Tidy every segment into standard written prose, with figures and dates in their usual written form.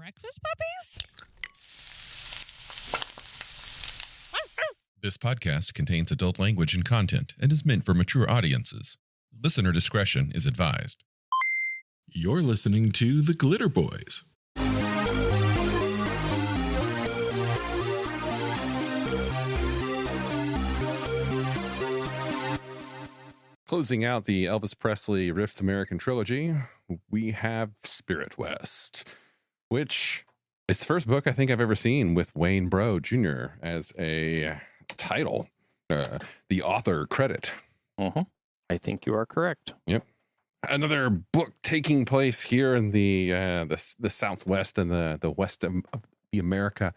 breakfast puppies? This podcast contains adult language and content and is meant for mature audiences. Listener discretion is advised. You're listening to the Glitterbois. Closing out the Elvis Presley Riffs American trilogy, we have Spirit West, which is the first book I think I've ever seen with Wayne Bro Jr. as a title, the author credit. I think you are correct. Yep. Another book taking place here in the Southwest and the west of the America.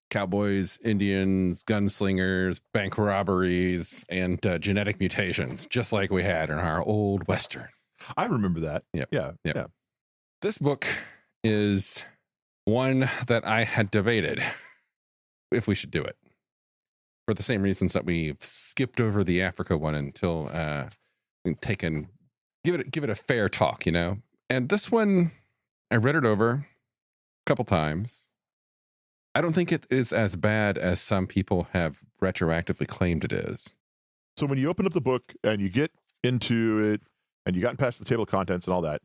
Cowboys, Indians, gunslingers, bank robberies, and genetic mutations, just like we had in our old Western. I remember that. Yep. Yeah. This book is one that I had debated if we should do it, for the same reasons that we've skipped over the Africa one until we've taken give it a fair talk, you know. And this one, I read it over a couple times. I don't think it is as bad as some people have retroactively claimed it is. So when you open up the book and you get into it and you gotten past the table of contents and all that,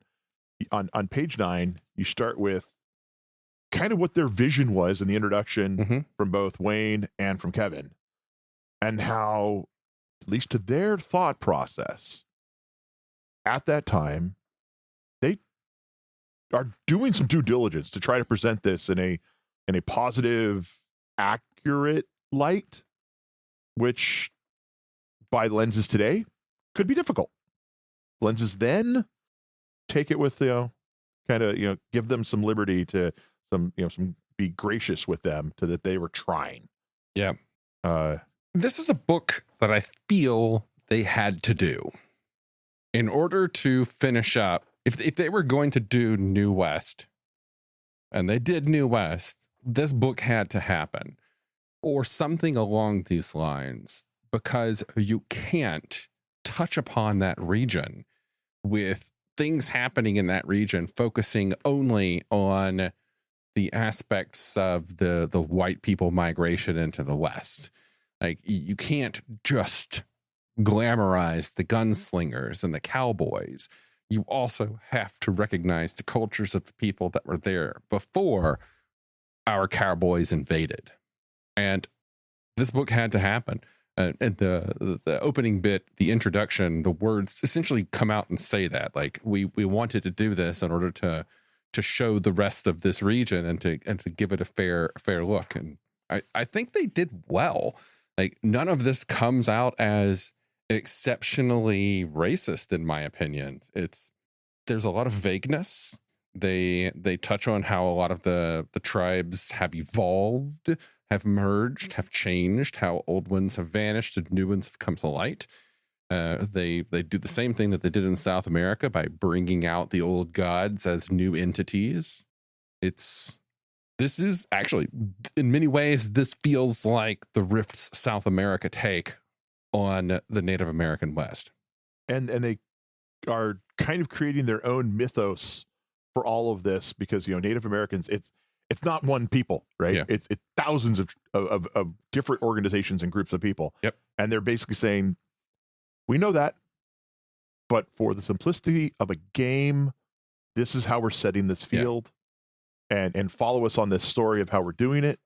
on page 9, you start with kind of what their vision was in the introduction from both Wayne and from Kevin, and how, at least to their thought process at that time, they are doing some due diligence to try to present this in a positive, accurate light, which by lenses today could be difficult. Lenses then take it with, give them some liberty to be gracious with them to that they were trying. Yeah. This is a book that I feel they had to do in order to finish up. If they were going to do New West, and they did New West, this book had to happen, or something along these lines, because you can't touch upon that region with things happening in that region focusing only on the aspects of the white people migration into the West. Like, you can't just glamorize the gunslingers and the cowboys. You also have to recognize the cultures of the people that were there before our cowboys invaded. And this book had to happen. And the opening bit, the introduction, the words essentially come out and say that, like, we wanted to do this in order to show the rest of this region and to give it a fair look. And I think they did well. Like, none of this comes out as exceptionally racist, in my opinion. There's a lot of vagueness. They touch on how a lot of the tribes have evolved, have merged, have changed, how old ones have vanished and new ones have come to light. They do the same thing that they did in South America by bringing out the old gods as new entities. This is actually, in many ways, this feels like the Rift's South America take on the Native American West. And they are kind of creating their own mythos for all of this, because Native Americans, it's not one people, right? Yeah. It's thousands of different organizations and groups of people. Yep. And they're basically saying, we know that, but for the simplicity of a game, this is how we're setting this field, and follow us on this story of how we're doing it.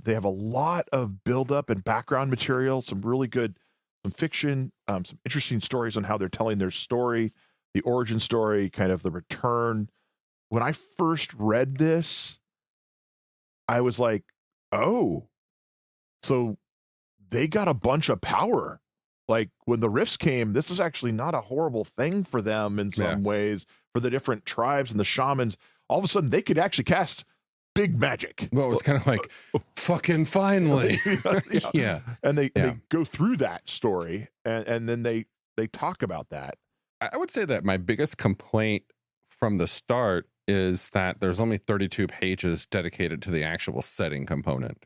They have a lot of buildup and background material, some really good, some fiction, some interesting stories on how they're telling their story, the origin story, kind of the return. When I first read this, I was like, oh, so they got a bunch of power. Like, when the rifts came, this is actually not a horrible thing for them in some ways, for the different tribes and the shamans. All of a sudden, they could actually cast big magic. Well, it was kind of like, fucking finally. Yeah. And they go through that story, and then they talk about that. I would say that my biggest complaint from the start is that there's only 32 pages dedicated to the actual setting component.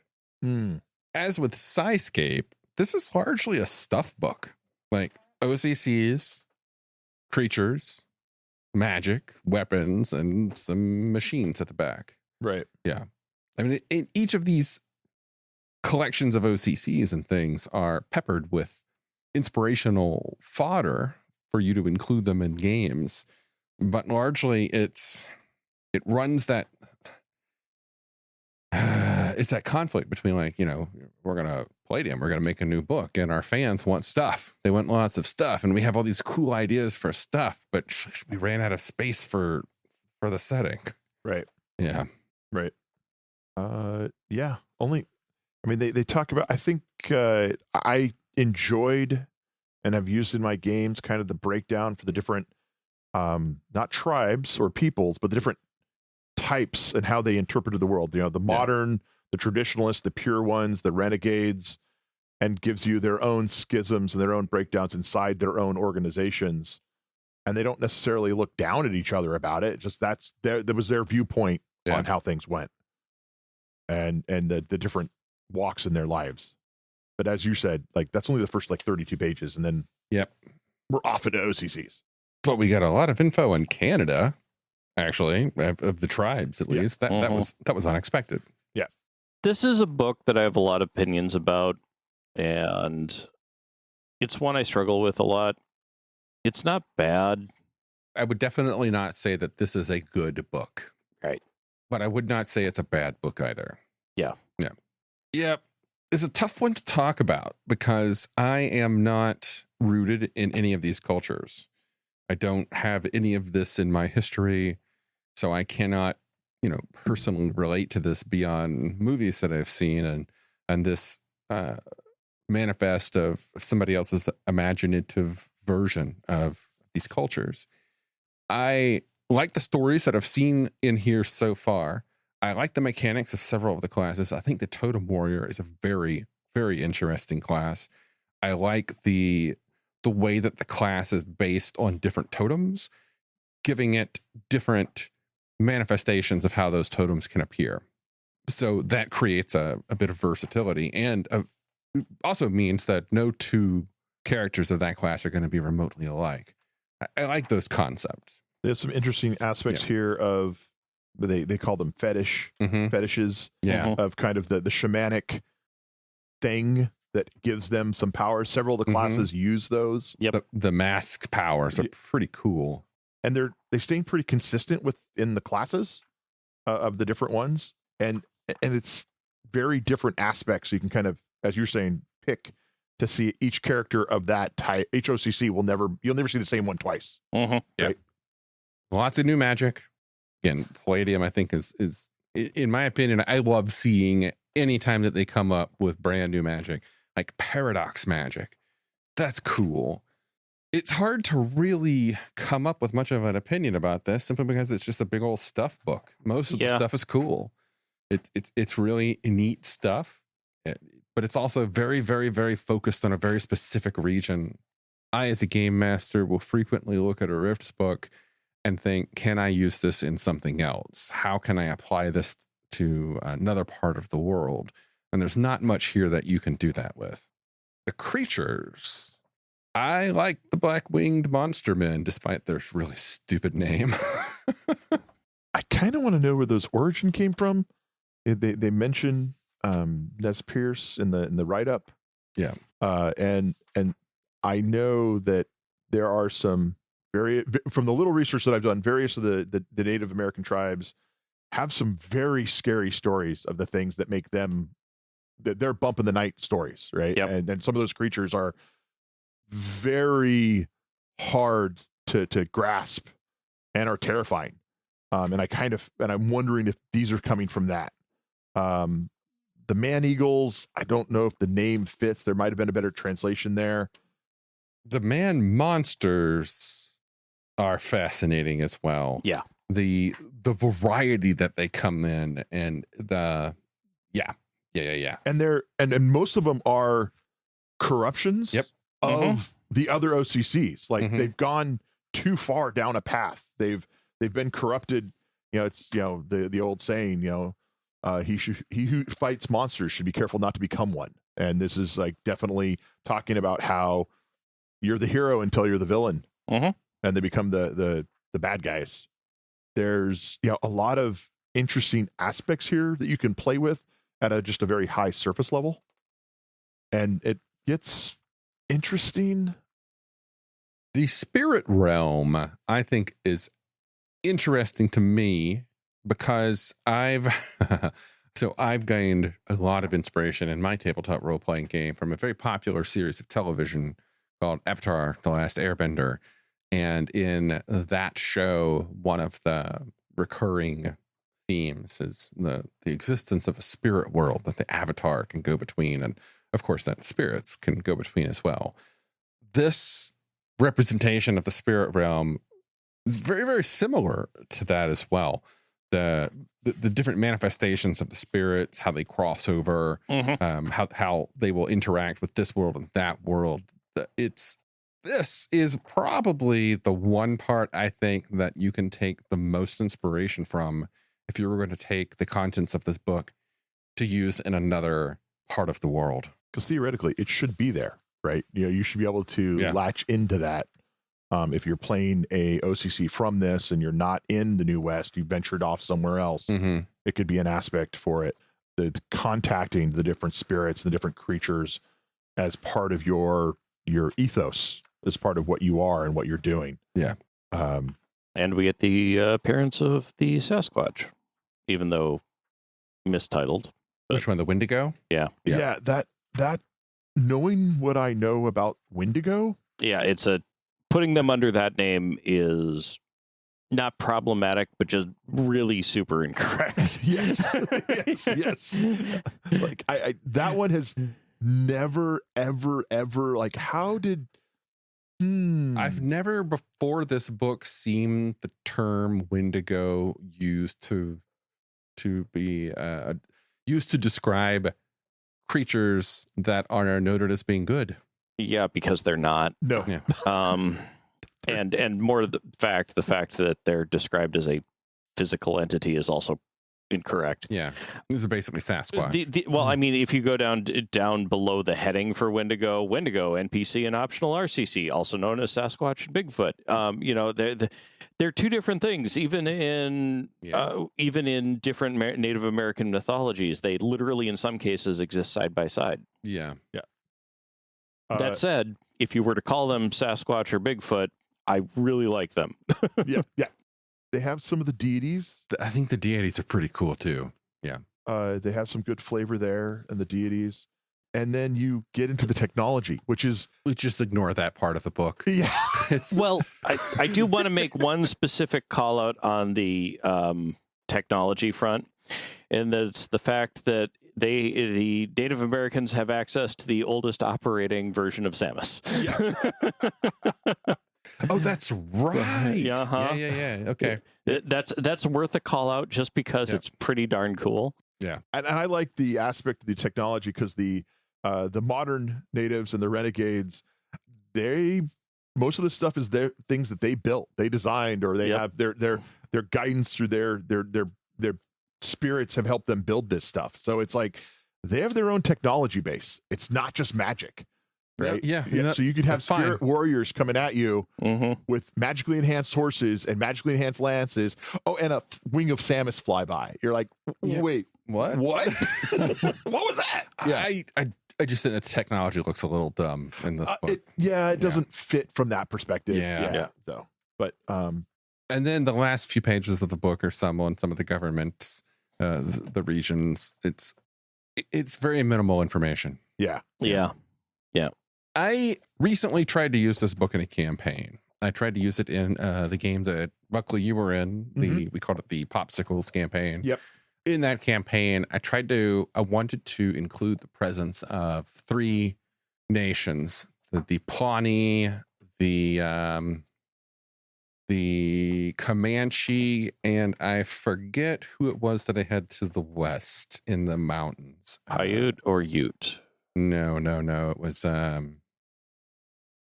As with Skyscape, this is largely a stuff book. Like, OCCs, creatures, magic, weapons, and some machines at the back. Right. I mean, in each of these collections of OCCs and things are peppered with inspirational fodder for you to include them in games, but largely it runs that it's that conflict between, like, we're gonna Palladium, we're gonna make a new book, and our fans want stuff. They want lots of stuff, and we have all these cool ideas for stuff, but we ran out of space for the setting. Right. Yeah. Right. Yeah. Only, I mean, they talk about, I think I enjoyed and have used in my games kind of the breakdown for the different, not tribes or peoples, but the different types and how they interpreted the world. The modern, the traditionalists, the pure ones, the renegades, and gives you their own schisms and their own breakdowns inside their own organizations. And they don't necessarily look down at each other about it. Just that was their viewpoint on how things went, and the different walks in their lives. But as you said, like, that's only the first 32 pages, and then we're off into OCCs. But we got a lot of info in Canada, actually, of the tribes, at least. That was unexpected. Yeah. This is a book that I have a lot of opinions about, and it's one I struggle with a lot. It's not bad. I would definitely not say that this is a good book. Right. But I would not say it's a bad book either. Yeah. Yep. It's a tough one to talk about because I am not rooted in any of these cultures. I don't have any of this in my history, so I cannot, personally relate to this beyond movies that I've seen and this manifest of somebody else's imaginative version of these cultures. I like the stories that I've seen in here so far. I like the mechanics of several of the classes. I think the Totem Warrior is a very, very interesting class. I like the way that the class is based on different totems, giving it different manifestations of how those totems can appear. So that creates a bit of versatility, and also means that no two characters of that class are going to be remotely alike. I like those concepts. There's some interesting aspects here of, they call them fetishes of kind of the shamanic thing that gives them some power. Several of the classes use those. Yep. The mask powers are pretty cool. And they stay pretty consistent within the classes of the different ones. And it's very different aspects. So you can kind of, as you're saying, pick to see each character of that type. HOCC you'll never see the same one twice. Mm-hmm. Right? Lots of new magic. Again, Palladium, I think, is in my opinion, I love seeing anytime that they come up with brand new magic, like paradox magic. That's cool. It's hard to really come up with much of an opinion about this simply because it's just a big old stuff book. Most of the stuff is cool. It's really neat stuff, but it's also very, very, very focused on a very specific region. I, as a game master, will frequently look at a Rifts book and think, can I use this in something else? How can I apply this to another part of the world? And there's not much here that you can do that with. The creatures, I like the black-winged monster men, despite their really stupid name. I kind of want to know where those origin came from. They mention Nez Pierce in the write-up. Yeah. And I know that there are some from the little research that I've done, various of the Native American tribes have some very scary stories of the things that make them, that they're bump in the night stories, right? Yep. And some of those creatures are very hard to grasp and are terrifying. And I'm wondering if these are coming from that. The man eagles, I don't know if the name fits. There might have been a better translation there. The man monsters are fascinating as well. Yeah. The variety that they come in and yeah. And most of them are corruptions Yep. of the other OCCs. Like they've gone too far down a path. They've been corrupted. It's the old saying, he who fights monsters should be careful not to become one. And this is like definitely talking about how you're the hero until you're the villain. And they become the bad guys. There's a lot of interesting aspects here that you can play with at just a very high surface level. And it gets interesting. The spirit realm, I think, is interesting to me because I've gained a lot of inspiration in my tabletop role-playing game from a very popular series of television called Avatar: The Last Airbender. And in that show, one of the recurring themes is the existence of a spirit world that the avatar can go between. And of course, that spirits can go between as well. This representation of the spirit realm is very, very similar to that as well. The different manifestations of the spirits, how they cross over, how they will interact with this world and that world. This is probably the one part I think that you can take the most inspiration from if you were going to take the contents of this book to use in another part of the world. Because theoretically, it should be there, right? You should be able to latch into that. If you're playing a OCC from this and you're not in the New West, you ventured off somewhere else, it could be an aspect for it. The contacting the different spirits, the different creatures as part of your ethos, as part of what you are and what you're doing. Yeah. And we get the appearance of the Sasquatch, even though mistitled. Which one, the Wendigo? Yeah. Yeah, that knowing what I know about Wendigo. Yeah, putting them under that name is not problematic, but just really super incorrect. Yes. Like that one has never, ever, like, how did I've never before this book seen the term Wendigo used to be used to describe creatures that are noted as being good. Yeah, because they're not. No. Yeah. And more to the fact that they're described as a physical entity is also incorrect. Yeah. These are basically Sasquatch. Well, I mean, if you go down below the heading for Wendigo, NPC, and optional RCC, also known as Sasquatch and Bigfoot. They're two different things. Even in different Native American mythologies, they literally, in some cases, exist side by side. Yeah. That said, if you were to call them Sasquatch or Bigfoot, I really like them. Yeah. They have some of the deities. I think the deities are pretty cool too. Yeah. They have some good flavor there and the deities. And then you get into the technology, which is... We just ignore that part of the book. Yeah. Well, I do want to make one specific call out on the technology front, and that's the fact that the Native Americans have access to the oldest operating version of Samus. Yeah. Oh, that's right. Yeah. Okay. That's worth a call out just because it's pretty darn cool. Yeah. And I like the aspect of the technology because the modern natives and the renegades, most of the stuff is their things that they built, they designed, or they have their guidance through their spirits have helped them build this stuff. So it's like they have their own technology base. It's not just magic. Right? Yeah. So you could have spirit warriors coming at you with magically enhanced horses and magically enhanced lances. Oh, and a wing of Samus fly by. You're like, wait, what? What? What was that? Yeah. I just think the technology looks a little dumb in this book. It doesn't fit from that perspective. Yeah. So, but and then the last few pages of the book are some of the government, the regions. It's very minimal information. Yeah. I recently tried to use this book in a campaign. I tried to use it in the game that Buckley you were in. We called it the Popsicles campaign. Yep. In that campaign, I wanted to include the presence of 3 nations: the Pawnee, the Comanche, and I forget who it was that I had to the west in the mountains. Paiute or Ute? No. It was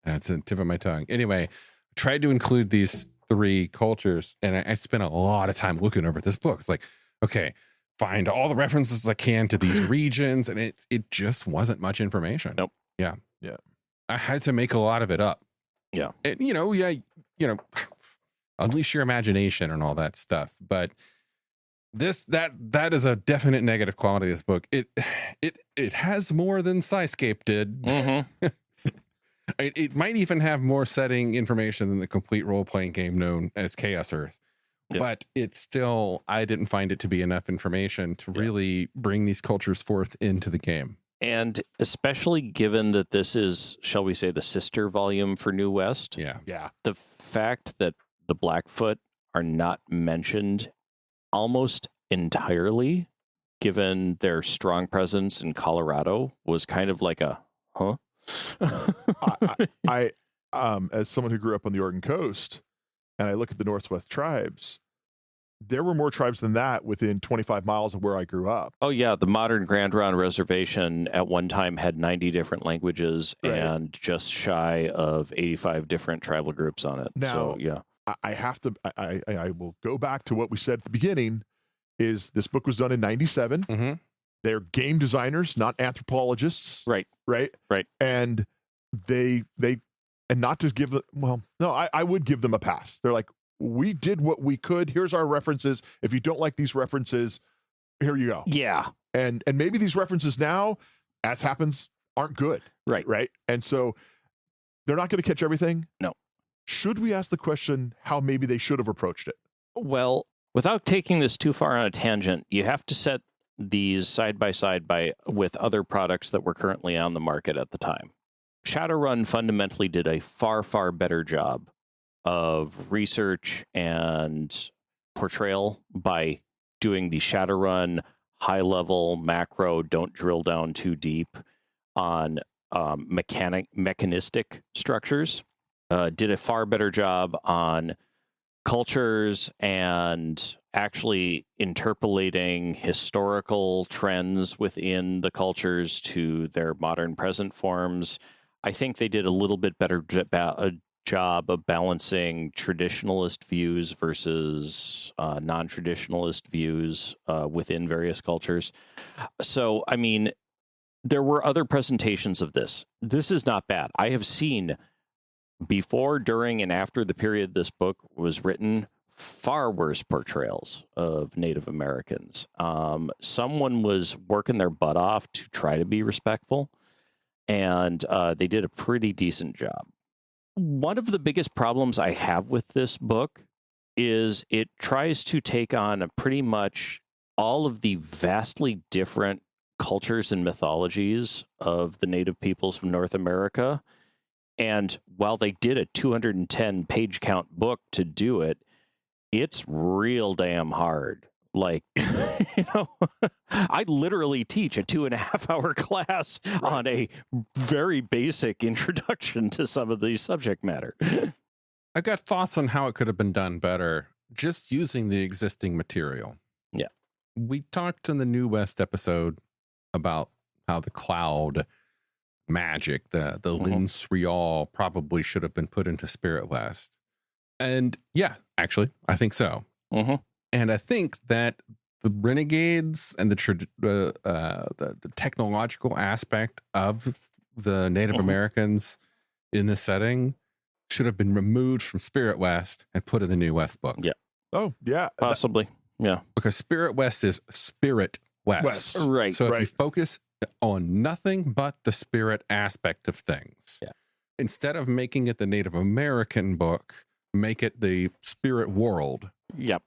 that's the tip of my tongue. Anyway, tried to include these 3 cultures, and I spent a lot of time looking over this book. It's like, okay, find all the references I can to these regions, and it just wasn't much information. Nope. Yeah. I had to make a lot of it up. Yeah. And, unleash your imagination and all that stuff. But That is a definite negative quality of this book. It has more than Skyscape did. Mm-hmm. It might even have more setting information than the complete role-playing game known as Chaos Earth. Yeah. But it's still, I didn't find it to be enough information to really bring these cultures forth into the game. And especially given that this is, shall we say, the sister volume for New West. Yeah. Yeah. The fact that the Blackfoot are not mentioned almost entirely, given their strong presence in Colorado, was kind of like a, huh? I as someone who grew up on the Oregon coast, and I look at the Northwest tribes, there were more tribes than that within 25 miles of where I grew up. Oh, yeah. The modern Grand Ronde Reservation at one time had 90 different languages and just shy of 85 different tribal groups on it. Now, so, yeah. I will go back to what we said at the beginning, is this book was done in 97. Mm-hmm. They're game designers, not anthropologists. Right. And and not to give them, well, no, I would give them a pass. They're like, we did what we could. Here's our references. If you don't like these references, here you go. Yeah. And maybe these references now, as happens, aren't good. Right. And so they're not going to catch everything. No. Should we ask the question how maybe they should have approached it? Well, without taking this too far on a tangent, you have to set these side by side with other products that were currently on the market at the time. Shadowrun fundamentally did a far, far better job of research and portrayal by doing the Shadowrun high-level macro, don't drill down too deep on mechanistic structures. Did a far better job on cultures and actually interpolating historical trends within the cultures to their modern present forms. I think they did a little bit better job of balancing traditionalist views versus non-traditionalist views within various cultures. So, I mean, there were other presentations of this. This is not bad. I have seen before, during, and after the period this book was written, far worse portrayals of Native Americans. Someone was working their butt off to try to be respectful, and they did a pretty decent job. One of the biggest problems I have with this book is it tries to take on pretty much all of the vastly different cultures and mythologies of the native peoples of North America. And while they did a 210 page count book to do it, it's real damn hard. Like, I literally teach a 2.5 hour class on a very basic introduction to some of the subject matter. I've got thoughts on how it could have been done better just using the existing material. Yeah. We talked in the New West episode about how the cloud magic, the Lin Srial probably should have been put into Spirit West. And yeah, actually, I think so. Mm-hmm. And I think that the renegades and the technological aspect of the Native Americans in this setting should have been removed from Spirit West and put in the New West book. Yeah. Oh, yeah. Possibly. Yeah. Because Spirit West is Spirit West. Right. So if you focus on nothing but the spirit aspect of things, instead of making it the Native American book, make it the spirit world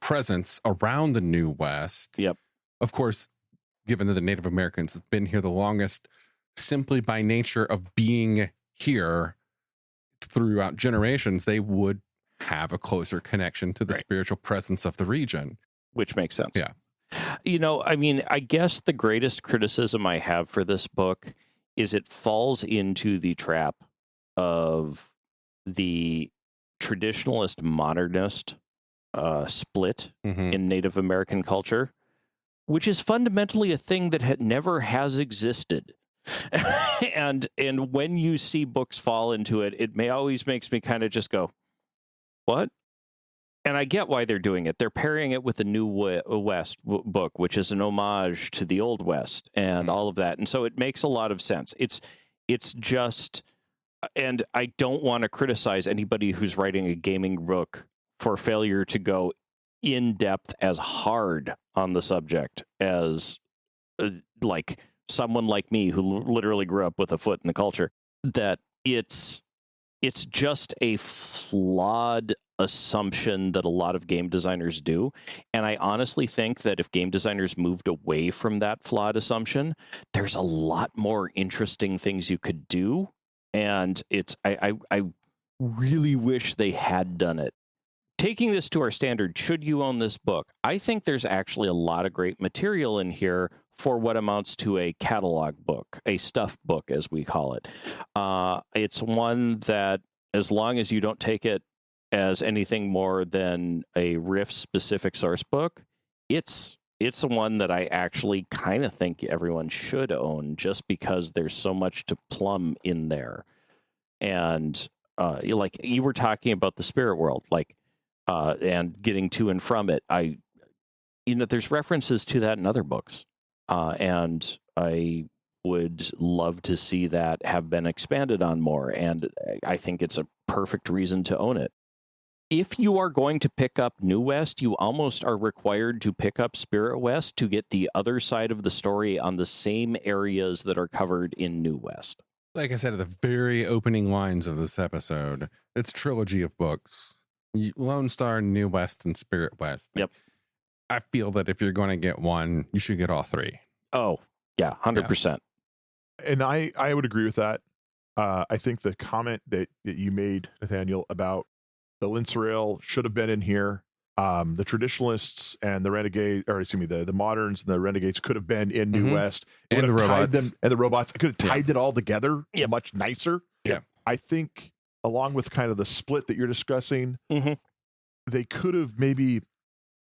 presence around the New West. Yep. Of course, given that the Native Americans have been here the longest, simply by nature of being here throughout generations, they would have a closer connection to the spiritual presence of the region. Which makes sense. Yeah. I mean, I guess the greatest criticism I have for this book is it falls into the trap of the traditionalist modernist split in Native American culture, which is fundamentally a thing that never has existed. and when you see books fall into it, it always makes me kind of just go, what? And I get why they're doing it. They're pairing it with the New West book, which is an homage to the Old West and all of that. And so it makes a lot of sense. It's just, and I don't want to criticize anybody who's writing a gaming book for failure to go, in depth, as hard on the subject as like someone like me who literally grew up with a foot in the culture, that it's just a flawed assumption that a lot of game designers do. And I honestly think that if game designers moved away from that flawed assumption, there's a lot more interesting things you could do. And I really wish they had done it. Taking this to our standard, should you own this book? I think there's actually a lot of great material in here for what amounts to a catalog book, a stuffed book, as we call it. It's one that, as long as you don't take it as anything more than a Rift-specific source book, it's one that I actually kind of think everyone should own, just because there's so much to plumb in there. And like you were talking about the spirit world, like and getting to and from it, there's references to that in other books. And I would love to see that have been expanded on more. And I think it's a perfect reason to own it. If you are going to pick up New West, you almost are required to pick up Spirit West to get the other side of the story on the same areas that are covered in New West. Like I said at the very opening lines of this episode, it's a trilogy of books. Lone Star, New West, and Spirit West. Yep. I feel that if you're going to get one, you should get all three. Oh, yeah, 100%. And I would agree with that. I think the comment that you made, Nathaniel, about the Linsrail should have been in here. The traditionalists and the renegade, or excuse me, the moderns and the renegades could have been in New West. And the robots. And the robots. I could have tied it all together much nicer. Yeah. I think along with kind of the split that you're discussing, they could have maybe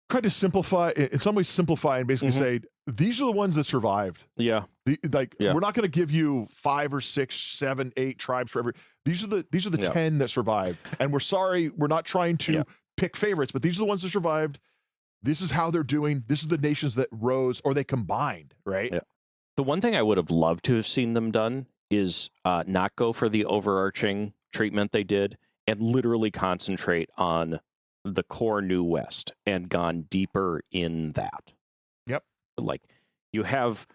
tried to simplify, in some ways simplify and basically say, these are the ones that survived. Yeah. We're not going to give you 5 or 6, 7, 8 tribes for every. These are the 10 that survived. And we're sorry, we're not trying to pick favorites, but these are the ones that survived. This is how they're doing. This is the nations that rose or they combined, right? Yeah. The one thing I would have loved to have seen them done is not go for the overarching treatment they did and literally concentrate on the core New West and gone deeper in that. Yep. Like, you have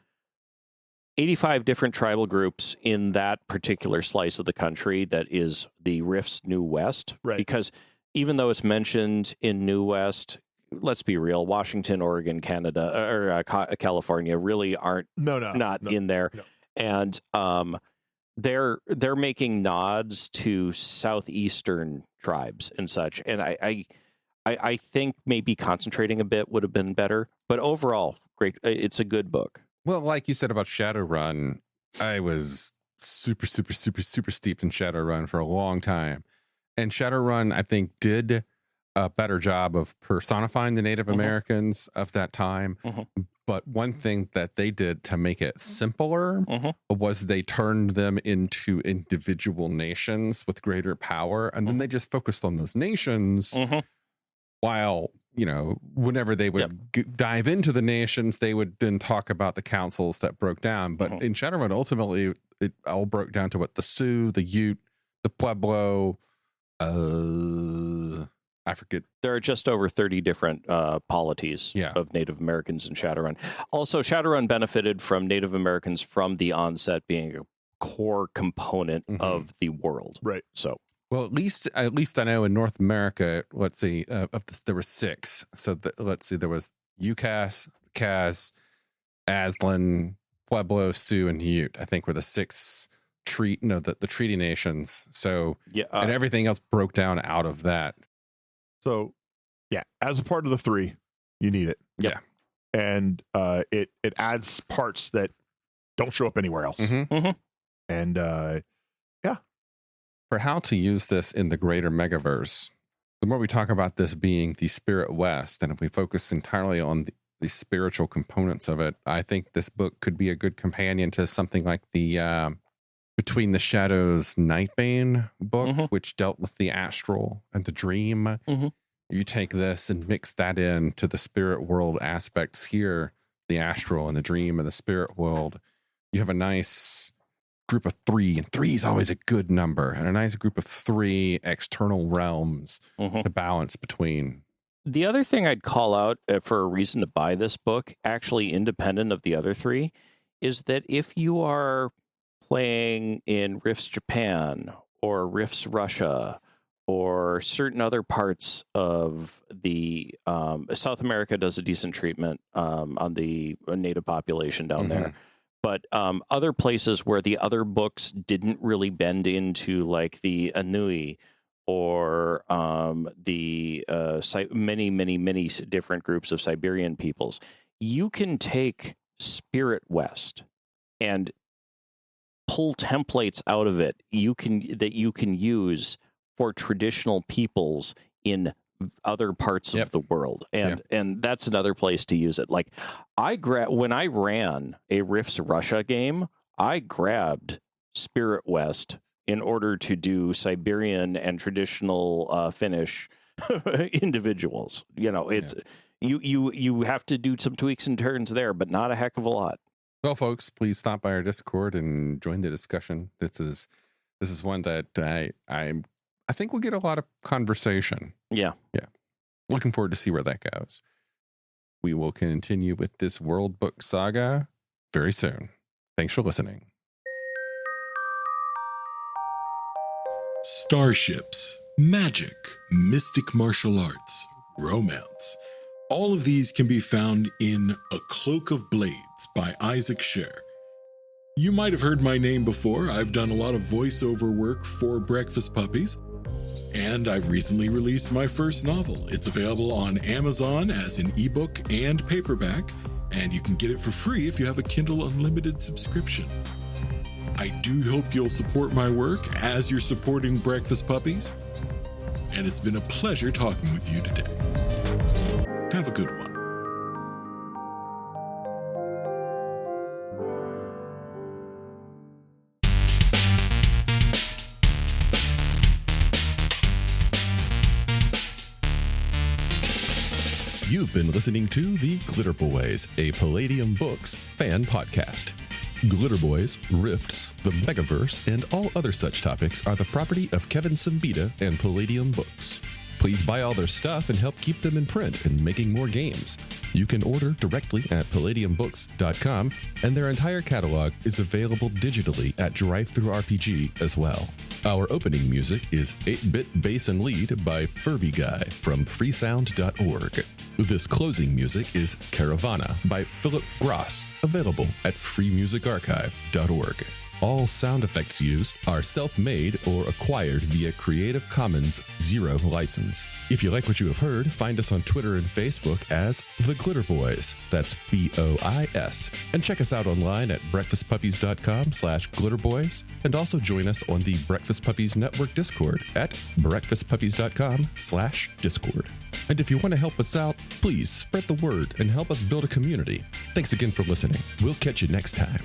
85 different tribal groups in that particular slice of the country that is the Rift's New West. Right. Because even though it's mentioned in New West, let's be real, Washington, Oregon, Canada, or California really aren't in there. No. And they're making nods to southeastern tribes and such. And I think maybe concentrating a bit would have been better. But overall, great. It's a good book. Well, like you said about Shadowrun, I was super steeped in Shadowrun for a long time. And Shadowrun, I think, did a better job of personifying the Native Americans of that time. But one thing that they did to make it simpler was they turned them into individual nations with greater power. And then they just focused on those nations while, whenever they would dive into the nations, they would then talk about the councils that broke down. But in Shadowrun, ultimately, it all broke down to what the Sioux, the Ute, the Pueblo, I forget. There are just over 30 different polities of Native Americans in Shadowrun. Also, Shadowrun benefited from Native Americans from the onset being a core component of the world. Right. So, well, at least I know in North America, let's see, there were 6. So let's see, there was UCAS, Cas, Aslan, Pueblo, Sioux, and Ute. I think were the 6 the treaty nations. So and everything else broke down out of that. So, as a part of the 3, you need it. Yeah. And it adds parts that don't show up anywhere else. And for how to use this in the greater Megaverse, the more we talk about this being the Spirit West, and if we focus entirely on the spiritual components of it, I think this book could be a good companion to something like the Between the Shadows Nightbane book, which dealt with the astral and the dream. You take this and mix that in to the spirit world aspects here, the astral and the dream and the spirit world. You have a nice group of 3, and 3 is always a good number, and a nice group of 3 external realms to balance between. The other thing I'd call out for a reason to buy this book, actually independent of the other three, is that if you are playing in Rifts Japan or Rifts Russia or certain other parts of the South America does a decent treatment on the native population down there. But other places where the other books didn't really bend into, like the Anui or the many different groups of Siberian peoples, you can take Spirit West and pull templates out of it that you can use for traditional peoples in other parts of the world, and that's another place to use it. Like when I ran a Rifts Russia game, I grabbed Spirit West in order to do Siberian and traditional Finnish individuals. You know, it's you have to do some tweaks and turns there, but not a heck of a lot. Well, folks, please stop by our Discord and join the discussion. This is one that I think we'll get a lot of conversation. Yeah. Looking forward to see where that goes. We will continue with this World Book saga very soon. Thanks for listening. Starships, magic, mystic martial arts, romance. All of these can be found in A Cloak of Blades by Isaac Scher. You might have heard my name before. I've done a lot of voiceover work for Breakfast Puppies. And I've recently released my first novel. It's available on Amazon as an ebook and paperback, and you can get it for free if you have a Kindle Unlimited subscription. I do hope you'll support my work as you're supporting Breakfast Puppies, and it's been a pleasure talking with you today. Have a good one. You've been listening to The Glitterbois, a Palladium Books fan podcast. Glitterbois, Rifts, the Megaverse, and all other such topics are the property of Kevin Siembieda and Palladium Books. Please buy all their stuff and help keep them in print and making more games. You can order directly at palladiumbooks.com, and their entire catalog is available digitally at Drive-Thru RPG as well. Our opening music is 8-Bit Bass and Lead by Furby Guy from freesound.org. This closing music is Caravana by Philip Gross, available at freemusicarchive.org. All sound effects used are self-made or acquired via Creative Commons Zero license. If you like what you have heard, find us on Twitter and Facebook as The Glitterbois. That's BOIS. And check us out online at breakfastpuppies.com/glitterbois. And also join us on the Breakfast Puppies Network Discord at breakfastpuppies.com/discord. And if you want to help us out, please spread the word and help us build a community. Thanks again for listening. We'll catch you next time.